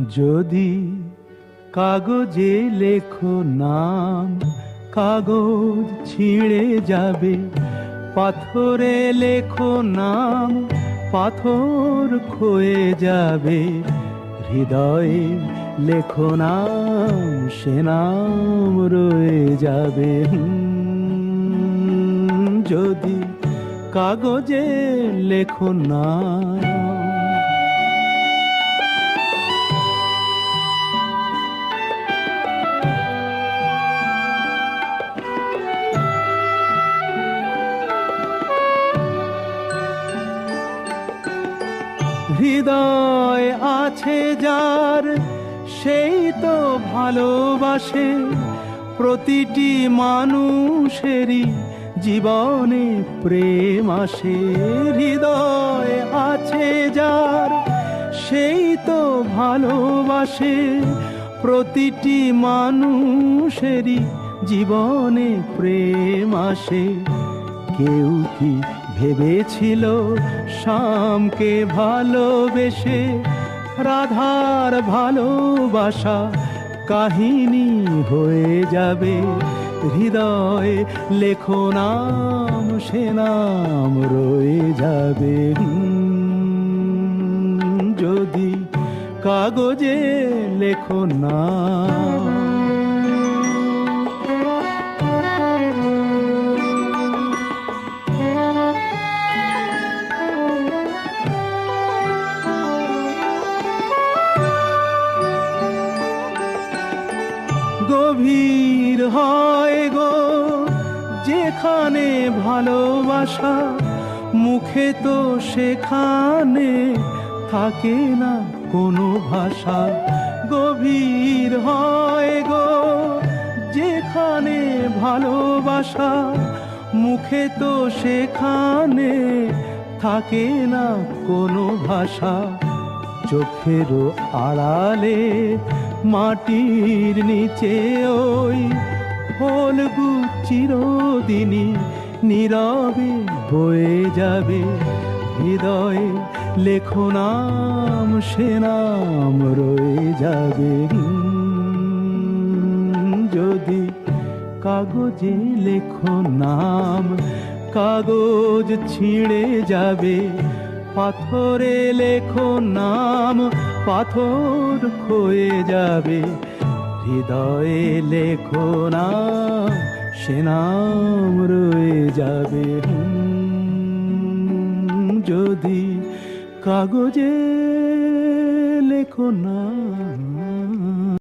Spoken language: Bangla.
যদি কাগজে লেখো নাম, কাগজ ছিঁড়ে যাবে। পাথরে লেখো নাম, পাথর ক্ষয়ে যাবে। হৃদয়ে লেখো নাম, সে নাম রয়ে যাবে। যদি কাগজে লেখো নাম। হৃদয় আছে যার, সেই তো ভালোবাসে। প্রতিটি মানুষেরই জীবনে প্রেম আসে। হৃদয় আছে যার, সেই তো ভালোবাসে। প্রতিটি মানুষেরই জীবনে প্রেম আসে। কেউ কি ভেবেছিল শ্যামকে ভালোবেসে রাধার ভালোবাসা কাহিনী হয়ে যাবে? হৃদয়ে লেখো নাম, সে নাম রয়ে যাবে। যদি কাগজে লেখো নাম। গভীর হয় গো যেখানে ভালোবাসা, মুখে তো সেখানে থাকে না কোনো ভাষা। গভীর হয় গো যেখানে ভালোবাসা, মুখে তো সেখানে থাকে না কোনো ভাষা। চোখেরও আড়ালে মাটির নিচে ওই ফলগু চিরদিনই নীরবে বয়ে যাবে। হৃদয়ে লেখো নাম, সে নাম রয়ে যাবে। যদি কাগজে লেখো নাম, কাগজ ছিঁড়ে যাবে। পাথরে লেখো নাম, পাথর ক্ষয়ে যাবে। হৃদয়ে লেখো নাম, সে নাম রয়ে যাবে। যদি কাগজে লেখো নাম।